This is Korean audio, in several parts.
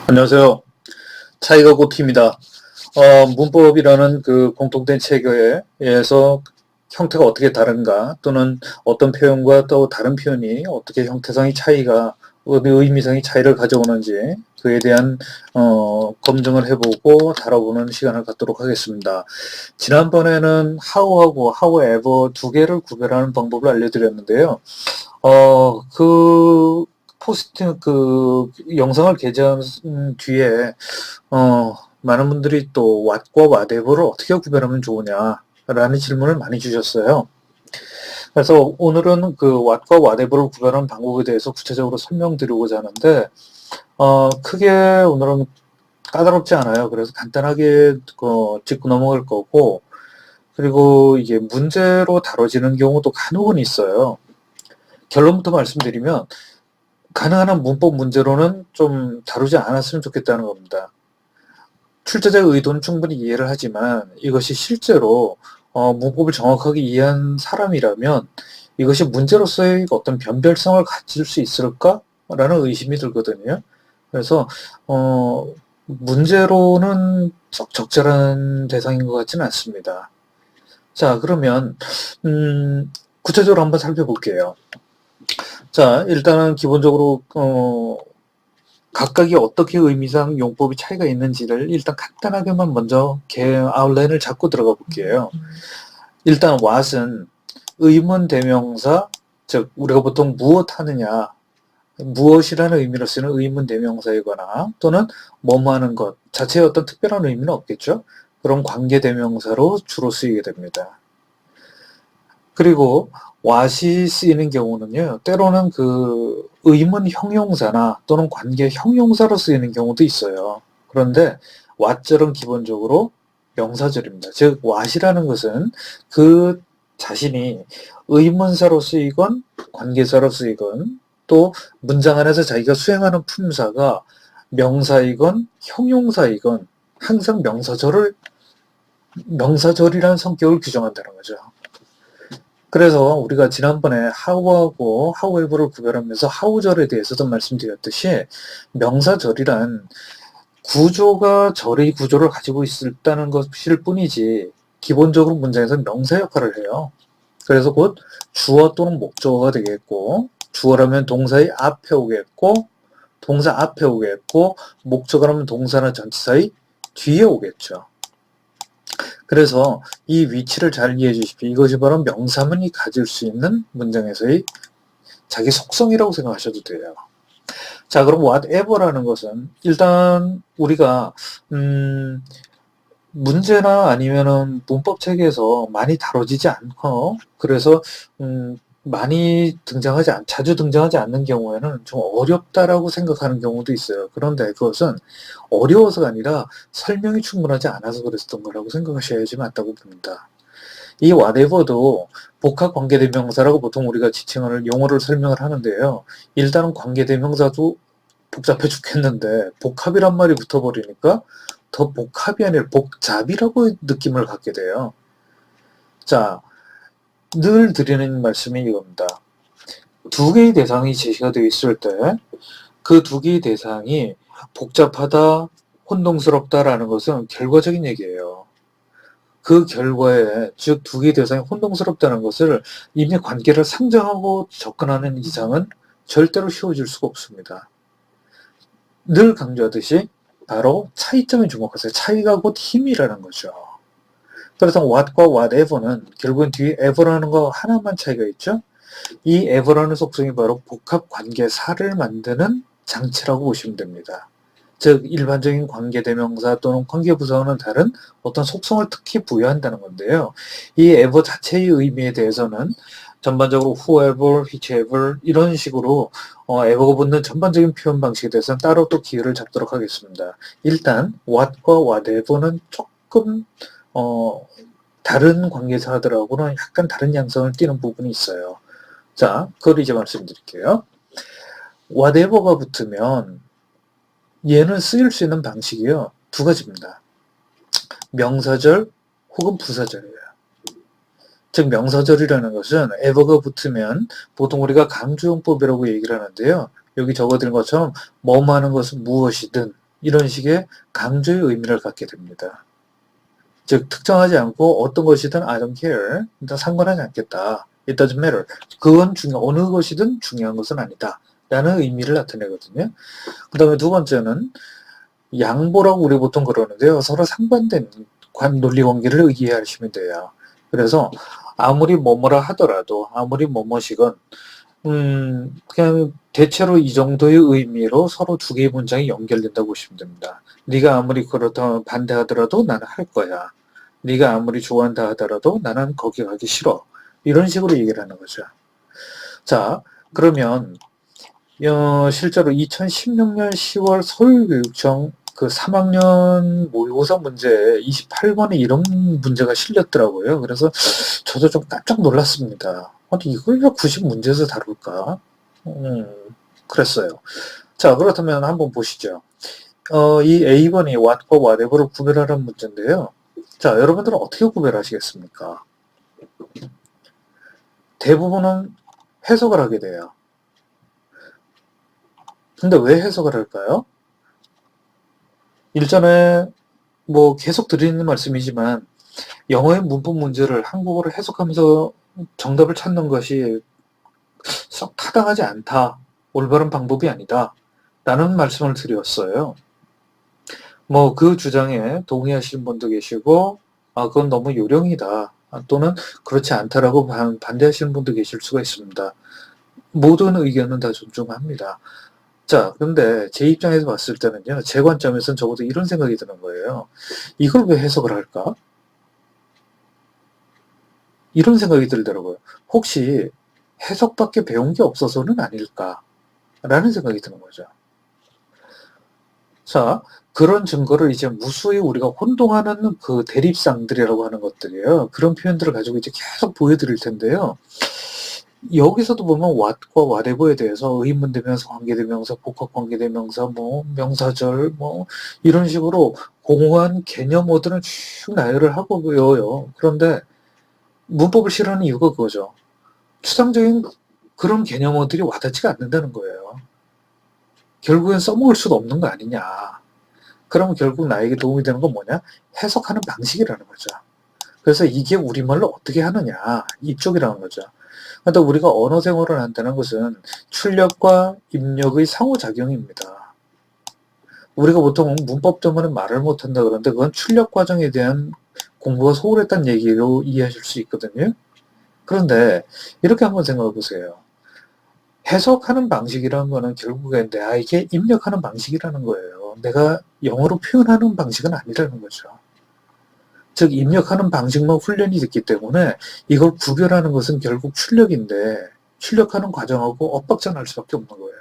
안녕하세요. 차이가 고티입니다. 문법이라는 그 공통된 체계에서 형태가 어떻게 다른가, 또는 어떤 표현과 또 다른 표현이 어떻게 형태상의 차이가, 의미상의 차이를 가져오는지, 그에 대한 검증을 해보고 다뤄보는 시간을 갖도록 하겠습니다. 지난번에는 how하고 however 두 개를 구별하는 방법을 알려드렸는데요. 그 영상을 게재한 뒤에, 많은 분들이 또 what과 whatever를 어떻게 구별하면 좋으냐라는 질문을 많이 주셨어요. 그래서 오늘은 그 what과 whatever를 구별하는 방법에 대해서 구체적으로 설명드리고자 하는데, 크게 오늘은 까다롭지 않아요. 그래서 간단하게 짚고 넘어갈 거고, 그리고 이게 문제로 다뤄지는 경우도 간혹은 있어요. 결론부터 말씀드리면, 가능한 한 문법 문제로는 좀 다루지 않았으면 좋겠다는 겁니다. 출제자의 의도는 충분히 이해를 하지만 이것이 실제로 문법을 정확하게 이해한 사람이라면 이것이 문제로서의 어떤 변별성을 가질 수 있을까라는 의심이 들거든요. 그래서 문제로는 적절한 대상인 것 같지는 않습니다. 자, 그러면 구체적으로 한번 살펴볼게요. 자, 일단은 기본적으로 각각이 어떻게 의미상 용법이 차이가 있는지를 일단 간단하게만 먼저 아웃라인을 잡고 들어가 볼게요. 일단 what은 의문 대명사, 즉 우리가 보통 무엇 하느냐, 무엇이라는 의미로 쓰는 의문 대명사이거나 또는 뭐뭐 하는 것 자체에 어떤 특별한 의미는 없겠죠. 그런 관계 대명사로 주로 쓰이게 됩니다. 그리고 what이 쓰이는 경우는요, 때로는 그 의문 형용사나 또는 관계 형용사로 쓰이는 경우도 있어요. 그런데 what절은 기본적으로 명사절입니다. 즉 what이라는 것은 그 자신이 의문사로 쓰이건 관계사로 쓰이건 또 문장 안에서 자기가 수행하는 품사가 명사이건 형용사이건 항상 명사절이라는 성격을 규정한다는 거죠. 그래서 우리가 지난번에 how하고 however를 구별하면서 how절에 대해서도 말씀드렸듯이 명사절이란 구조가 절의 구조를 가지고 있다는 것일 뿐이지 기본적으로 문장에서 명사 역할을 해요. 그래서 곧 주어 또는 목적어가 되겠고, 주어라면 동사의 앞에 오겠고, 동사 앞에 오겠고, 목적어라면 동사나 전치사의 뒤에 오겠죠. 그래서 이 위치를 잘 이해해 주십시오. 이것이 바로 명사문이 가질 수 있는 문장에서의 자기 속성이라고 생각하셔도 돼요. 자, 그럼 whatever라는 것은 일단 우리가 문제나 아니면은 문법 체계에서 많이 다뤄지지 않고, 그래서 자주 등장하지 않는 경우에는 좀 어렵다라고 생각하는 경우도 있어요. 그런데 그것은 어려워서가 아니라 설명이 충분하지 않아서 그랬던 거라고 생각하셔야지 맞다고 봅니다. 이 whatever도 복합 관계대명사라고 보통 우리가 지칭하는 용어를 설명을 하는데요. 일단은 관계대명사도 복잡해 죽겠는데 복합이란 말이 붙어버리니까 더 복합이 아니라 복잡이라고 느낌을 갖게 돼요. 자, 늘 드리는 말씀이 이겁니다. 두 개의 대상이 제시가 되어 있을 때 그 두 개의 대상이 복잡하다, 혼동스럽다라는 것은 결과적인 얘기예요. 그 결과에, 즉 두 개의 대상이 혼동스럽다는 것을 이미 관계를 상정하고 접근하는 이상은 절대로 쉬워질 수가 없습니다. 늘 강조하듯이 바로 차이점에 주목하세요. 차이가 곧 힘이라는 거죠. 그래서 what과 whatever는 결국은 뒤에 ever라는 거 하나만 차이가 있죠. 이 ever라는 속성이 바로 복합 관계사를 만드는 장치라고 보시면 됩니다. 즉 일반적인 관계대명사 또는 관계부사와는 다른 어떤 속성을 특히 부여한다는 건데요. 이 ever 자체의 의미에 대해서는 전반적으로 whoever, whichever 이런 식으로 ever가 붙는 전반적인 표현 방식에 대해서는 따로 또 기회를 잡도록 하겠습니다. 일단 what과 whatever는 조금 다른 관계사들하고는 약간 다른 양상을 띠는 부분이 있어요. 자, 그걸 이제 말씀드릴게요. whatever가 붙으면 얘는 쓰일 수 있는 방식이요. 두 가지입니다. 명사절 혹은 부사절이에요. 즉 명사절이라는 것은 ever가 붙으면 보통 우리가 강조용법이라고 얘기를 하는데요. 여기 적어드린 것처럼 뭐뭐 하는 것은 무엇이든 이런 식의 강조의 의미를 갖게 됩니다. 즉 특정하지 않고 어떤 것이든 I don't care, 일단 상관하지 않겠다. It doesn't matter. 그건 어느 것이든 중요한 것은 아니다. 라는 의미를 나타내거든요. 그 다음에 두 번째는 양보라고 우리 보통 그러는데요. 서로 상반된 논리 관계를 이해하시면 돼요. 그래서 아무리 뭐뭐라 하더라도 아무리 뭐뭐시건 그냥 대체로 이 정도의 의미로 서로 두 개의 문장이 연결된다고 보시면 됩니다. 네가 아무리 그렇다 반대하더라도 나는 할 거야. 네가 아무리 좋아한다 하더라도 나는 거기 가기 싫어. 이런 식으로 얘기를 하는 거죠. 자, 그러면 실제로 2016년 10월 서울교육청 그 3학년 모의고사 문제에 28번에 이런 문제가 실렸더라고요. 그래서 저도 좀 깜짝 놀랐습니다. 아니 이걸 왜 굳이 문제에서 다룰까? 그랬어요. 자, 그렇다면 한번 보시죠. 이 A번이 what과 whatever를 구별하라는 문제인데요. 자, 여러분들은 어떻게 구별하시겠습니까? 대부분은 해석을 하게 돼요. 근데 왜 해석을 할까요? 일전에 뭐 계속 드리는 말씀이지만 영어의 문법 문제를 한국어로 해석하면서 정답을 찾는 것이 썩 타당하지 않다. 올바른 방법이 아니다. 라는 말씀을 드렸어요. 뭐 그 주장에 동의하시는 분도 계시고 그건 너무 요령이다. 또는 그렇지 않다라고 반대하시는 분도 계실 수가 있습니다. 모든 의견은 다 존중합니다. 자, 근데 제 입장에서 봤을 때는요, 제 관점에서는 적어도 이런 생각이 드는 거예요. 이걸 왜 해석을 할까? 이런 생각이 들더라고요. 혹시 해석밖에 배운 게 없어서는 아닐까? 라는 생각이 드는 거죠. 자, 그런 증거를 이제 무수히 우리가 혼동하는 그 대립상들이라고 하는 것들이에요. 그런 표현들을 가지고 이제 계속 보여드릴 텐데요. 여기서도 보면 what과 whatever에 대해서 의문대명사, 관계대명사, 복합관계대명사, 뭐 명사절, 뭐 이런 식으로 공허한 개념어들은 쭉 나열을 하고 외워요. 그런데 문법을 싫어하는 이유가 그거죠. 추상적인 그런 개념어들이 와닿지가 않는다는 거예요. 결국엔 써먹을 수도 없는 거 아니냐. 그러면 결국 나에게 도움이 되는 건 뭐냐? 해석하는 방식이라는 거죠. 그래서 이게 우리말로 어떻게 하느냐. 이쪽이라는 거죠. 그런데 우리가 언어 생활을 한다는 것은 출력과 입력의 상호작용입니다. 우리가 보통 문법 때문에 말을 못한다 그러는데 그건 출력 과정에 대한 공부가 소홀했다는 얘기로 이해하실 수 있거든요. 그런데 이렇게 한번 생각해 보세요. 해석하는 방식이라는 거는 결국엔 나에게 입력하는 방식이라는 거예요. 내가 영어로 표현하는 방식은 아니라는 거죠. 즉 입력하는 방식만 훈련이 됐기 때문에 이걸 구별하는 것은 결국 출력인데 출력하는 과정하고 엇박자 날 수밖에 없는 거예요.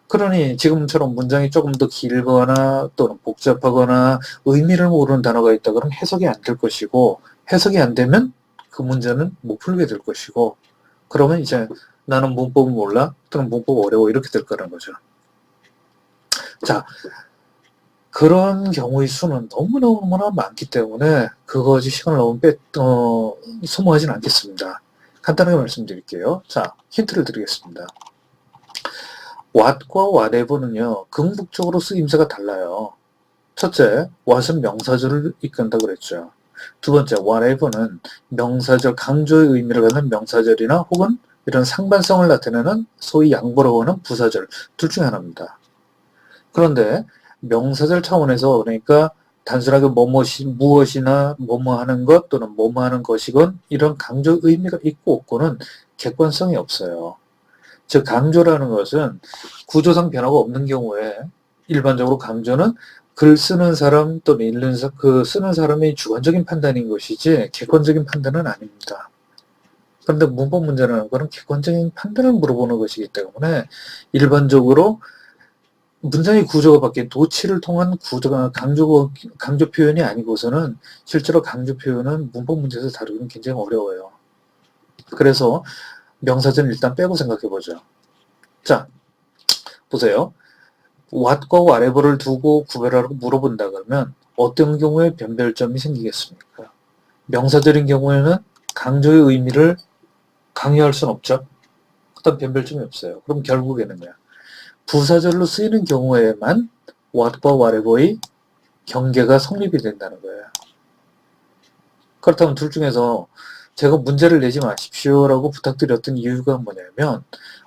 그러니 지금처럼 문장이 조금 더 길거나 또는 복잡하거나 의미를 모르는 단어가 있다 그러면 해석이 안 될 것이고 해석이 안 되면 그 문제는 못 풀게 될 것이고 그러면 이제 나는 문법을 몰라 또는 문법 어려워 이렇게 될 거라는 거죠. 자, 그런 경우의 수는 너무너무나 많기 때문에 그것이 시간을 너무 소모하지는 않겠습니다. 간단하게 말씀드릴게요. 자, 힌트를 드리겠습니다. what과 whatever는요, 긍북적으로 쓰임새가 달라요. 첫째, what은 명사절을 이끈다 그랬죠. 두 번째, whatever는 명사절, 강조의 의미를 갖는 명사절이나 혹은 이런 상반성을 나타내는 소위 양보라고 하는 부사절, 둘 중에 하나입니다. 그런데 명사절 차원에서 그러니까 단순하게 무엇이나 뭐뭐 하는 것 또는 뭐뭐 하는 것이건 이런 강조 의미가 있고 없고는 객관성이 없어요. 즉 강조라는 것은 구조상 변화가 없는 경우에 일반적으로 강조는 글 쓰는 사람 또는 읽는 그 쓰는 사람의 주관적인 판단인 것이지 객관적인 판단은 아닙니다. 그런데 문법 문제라는 것은 객관적인 판단을 물어보는 것이기 때문에 일반적으로 문장의 구조가 바뀐 도치를 통한 구조가 강조 표현이 아니고서는 실제로 강조 표현은 문법 문제에서 다루기는 굉장히 어려워요. 그래서 명사절은 일단 빼고 생각해보죠. 자, 보세요. what과 whatever를 두고 구별하라고 물어본다 그러면 어떤 경우에 변별점이 생기겠습니까? 명사절인 경우에는 강조의 의미를 강요할 수는 없죠. 그다음 변별점이 없어요. 그럼 결국에는요. 부사절로 쓰이는 경우에만 what과 whatever의 경계가 성립이 된다는 거예요. 그렇다면 둘 중에서 제가 문제를 내지 마십시오라고 부탁드렸던 이유가 뭐냐면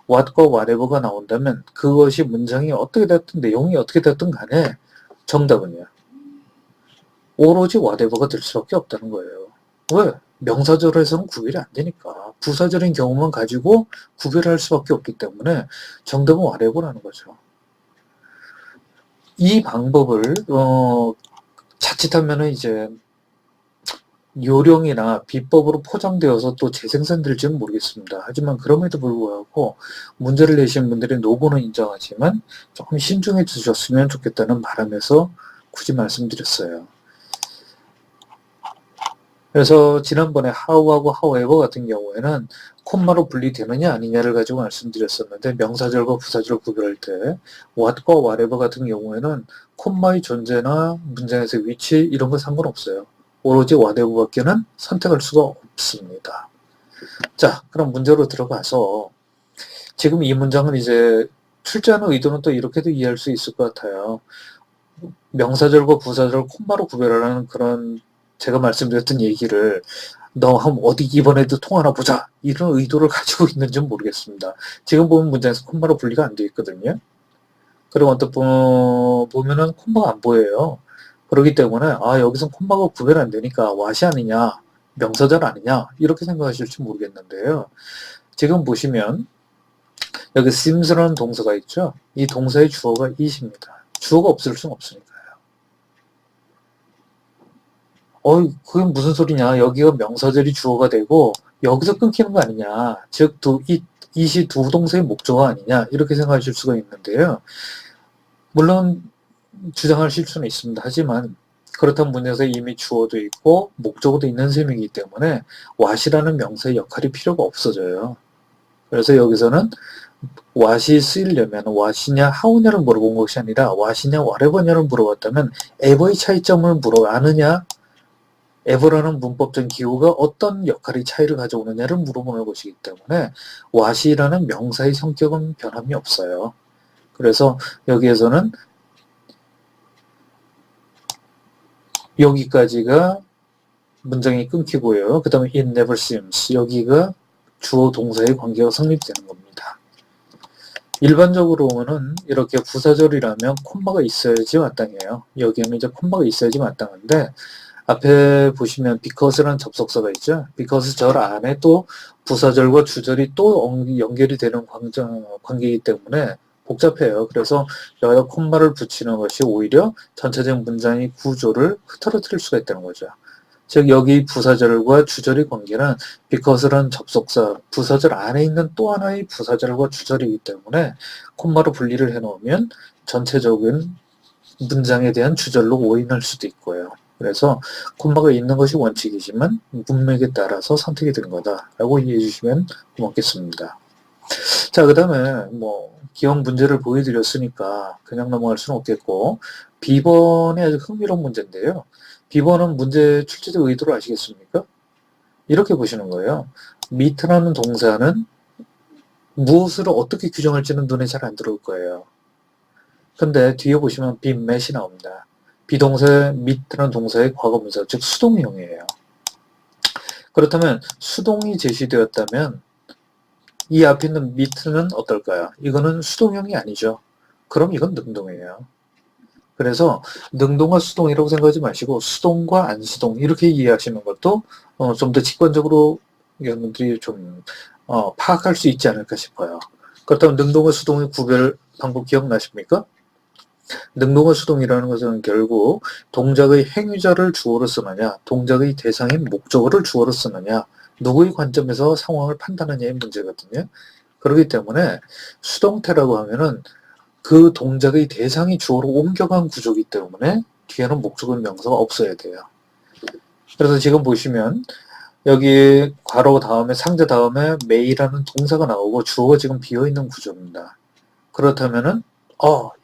what과 whatever가 나온다면 그것이 문장이 어떻게 됐든 내용이 어떻게 됐든 간에 정답은요. 오로지 whatever가 될 수밖에 없다는 거예요. 왜? 명사절에서는 구별이 안 되니까. 부사절인 경우만 가지고 구별할 수밖에 없기 때문에 정답은 whatever라는 거죠. 이 방법을 자칫하면 이제 요령이나 비법으로 포장되어서 또 재생산될지는 모르겠습니다. 하지만 그럼에도 불구하고 문제를 내신 분들의 노고는 인정하지만 조금 신중해 주셨으면 좋겠다는 바람에서 굳이 말씀드렸어요. 그래서 지난번에 how하고 however 같은 경우에는 콤마로 분리되느냐 아니냐를 가지고 말씀드렸었는데 명사절과 부사절 구별할 때 what과 whatever 같은 경우에는 콤마의 존재나 문장에서의 위치 이런 거 상관없어요. 오로지 whatever밖에는 선택할 수가 없습니다. 자, 그럼 문제로 들어가서 지금 이 문장은 이제 출제하는 의도는 또 이렇게도 이해할 수 있을 것 같아요. 명사절과 부사절 콤마로 구별하라는 그런 제가 말씀드렸던 얘기를 너 한번 어디 이번에도 통하나 보자 이런 의도를 가지고 있는지는 모르겠습니다. 지금 보면 문장에서 콤마로 분리가 안 되어 있거든요. 그리고 언뜻 보면은 콤마가 안 보여요. 그렇기 때문에 여기서 콤마가 구별 안 되니까 what이 아니냐 명사절 아니냐 이렇게 생각하실지 모르겠는데요. 지금 보시면 여기 seems라는 동사가 있죠. 이 동사의 주어가 it입니다. 주어가 없을 수는 없으니까요. 그게 무슨 소리냐. 여기가 명사절이 주어가 되고 여기서 끊기는 거 아니냐. 즉, it이 두 동사의 목적어 아니냐. 이렇게 생각하실 수가 있는데요. 물론 주장하실 수는 있습니다. 하지만 그렇다면 문장에서 이미 주어도 있고 목적어도 있는 셈이기 때문에 what이라는 명사의 역할이 필요가 없어져요. 그래서 여기서는 what이 쓰이려면 what이냐 how냐를 물어본 것이 아니라 what이냐 whatever냐를 물어봤다면 ever의 차이점을 아느냐 ever라는 문법적 기호가 어떤 역할의 차이를 가져오느냐를 물어보는 것이기 때문에 what이라는 명사의 성격은 변함이 없어요. 그래서 여기에서는 여기까지가 문장이 끊기고요. 그 다음에 it never seems 여기가 주어 동사의 관계가 성립되는 겁니다. 일반적으로는 이렇게 부사절이라면 콤마가 있어야지 마땅해요. 여기에는 이제 콤마가 있어야지 마땅한데 앞에 보시면 because라는 접속사가 있죠. because 절 안에 또 부사절과 주절이 또 연결이 되는 관계이기 때문에 복잡해요. 그래서 여기다 콤마를 붙이는 것이 오히려 전체적 문장의 구조를 흐트러뜨릴 수가 있다는 거죠. 즉 여기 부사절과 주절의 관계는 because라는 접속사, 부사절 안에 있는 또 하나의 부사절과 주절이기 때문에 콤마로 분리를 해놓으면 전체적인 문장에 대한 주절로 오인할 수도 있고요. 그래서 콤마가 있는 것이 원칙이지만 문맥에 따라서 선택이 되는 거다라고 이해해 주시면 고맙겠습니다. 자, 그 다음에 기억 문제를 보여드렸으니까 그냥 넘어갈 수는 없겠고 B번의 아주 흥미로운 문제인데요. B번은 문제 출제자 의도를 아시겠습니까? 이렇게 보시는 거예요. meet라는 동사는 무엇으로 어떻게 규정할지는 눈에 잘 안 들어올 거예요. 근데 뒤에 보시면 be met이 나옵니다. 비동사의 meet라는 동사의 과거분사, 즉 수동형이에요. 그렇다면 수동이 제시되었다면 이 앞에 있는 meet는 어떨까요? 이거는 수동형이 아니죠. 그럼 이건 능동이에요. 그래서 능동과 수동이라고 생각하지 마시고 수동과 안수동 이렇게 이해하시는 것도 좀 더 직관적으로 여러분들이 좀 파악할 수 있지 않을까 싶어요. 그렇다면 능동과 수동의 구별 방법 기억나십니까? 능동과 수동이라는 것은 결국 동작의 행위자를 주어로 쓰느냐, 동작의 대상인 목적어를 주어로 쓰느냐, 누구의 관점에서 상황을 판단하냐의 문제거든요. 그렇기 때문에 수동태라고 하면은 그 동작의 대상이 주어로 옮겨간 구조이기 때문에 뒤에는 목적어 명사가 없어야 돼요. 그래서 지금 보시면 여기 괄호 다음에 상대 다음에 may라는 동사가 나오고 주어가 지금 비어있는 구조입니다. 그렇다면은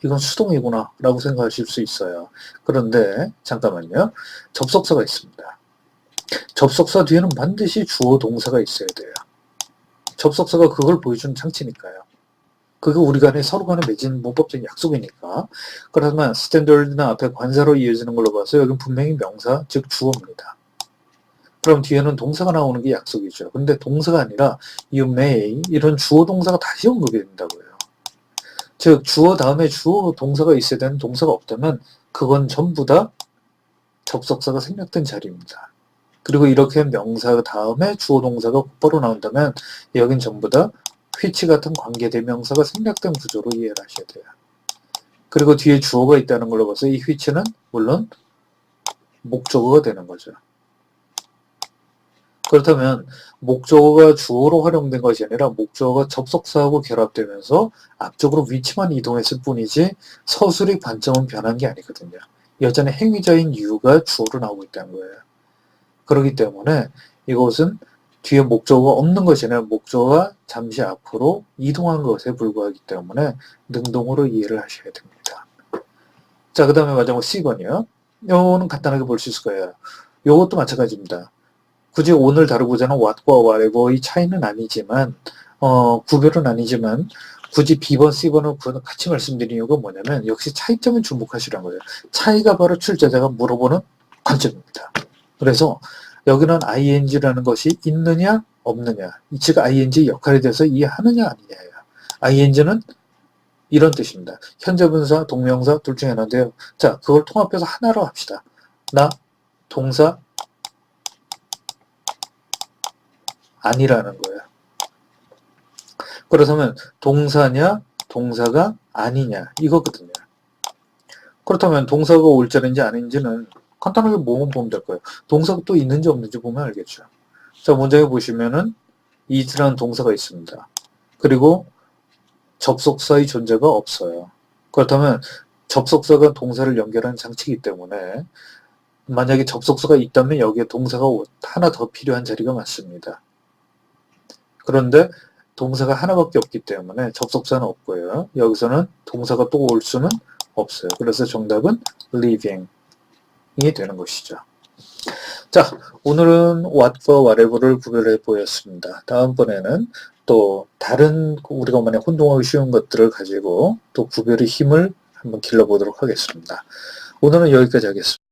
이건 수동이구나 라고 생각하실 수 있어요. 그런데 잠깐만요. 접속사가 있습니다. 접속사 뒤에는 반드시 주어 동사가 있어야 돼요. 접속사가 그걸 보여주는 장치니까요. 그게 우리 간에 서로 간에 맺은 문법적인 약속이니까. 그렇다면 스탠더드나 앞에 관사로 이어지는 걸로 봐서 여기는 분명히 명사, 즉 주어입니다. 그럼 뒤에는 동사가 나오는 게 약속이죠. 근데 동사가 아니라 you may 이런 주어 동사가 다시 언급이 된다고요. 즉 주어 다음에 주어 동사가 있어야 되는 동사가 없다면 그건 전부 다 접속사가 생략된 자리입니다. 그리고 이렇게 명사 다음에 주어 동사가 곧바로 나온다면 여긴 전부 다 which 같은 관계대명사가 생략된 구조로 이해를 하셔야 돼요. 그리고 뒤에 주어가 있다는 걸로 봐서 이 which는 물론 목적어가 되는 거죠. 그렇다면 목적어가 주어로 활용된 것이 아니라 목적어가 접속사하고 결합되면서 앞쪽으로 위치만 이동했을 뿐이지 서술의 관점은 변한 게 아니거든요. 여전히 행위자인 you가 주어로 나오고 있다는 거예요. 그렇기 때문에 이것은 뒤에 목적어가 없는 것이 아니라 목적어가 잠시 앞으로 이동한 것에 불과하기 때문에 능동으로 이해를 하셔야 됩니다. 자, 그 다음에 마지막 C번이요. 요거는 간단하게 볼 수 있을 거예요. 요것도 마찬가지입니다. 굳이 오늘 다루고자 하는 what과 whatever의 차이는 아니지만 구별은 아니지만 굳이 B번, C번을 같이 말씀드린 이유가 뭐냐면 역시 차이점을 주목하시라는 거예요. 차이가 바로 출제자가 물어보는 관점입니다. 그래서 여기는 ing라는 것이 있느냐 없느냐, 즉 ing 역할에 대해서 이해하느냐 아니냐예요. ing는 이런 뜻입니다. 현재 분사, 동명사 둘 중에 하나인데요. 자, 그걸 통합해서 하나로 합시다. 나, 동사, 아니라는 거예요. 그렇다면 동사냐 동사가 아니냐 이거거든요. 그렇다면 동사가 올자리인지 아닌지는 간단하게 뭐만 보면 될 거예요. 동사가 또 있는지 없는지 보면 알겠죠. 자, 문장에 보시면은 is라는 동사가 있습니다. 그리고 접속사의 존재가 없어요. 그렇다면 접속사가 동사를 연결하는 장치이기 때문에 만약에 접속사가 있다면 여기에 동사가 하나 더 필요한 자리가 많습니다. 그런데 동사가 하나밖에 없기 때문에 접속사는 없고요. 여기서는 동사가 또 올 수는 없어요. 그래서 정답은 living이 되는 것이죠. 자, 오늘은 what과 whatever를 구별해 보였습니다. 다음번에는 또 다른 우리가 만약 혼동하기 쉬운 것들을 가지고 또 구별의 힘을 한번 길러보도록 하겠습니다. 오늘은 여기까지 하겠습니다.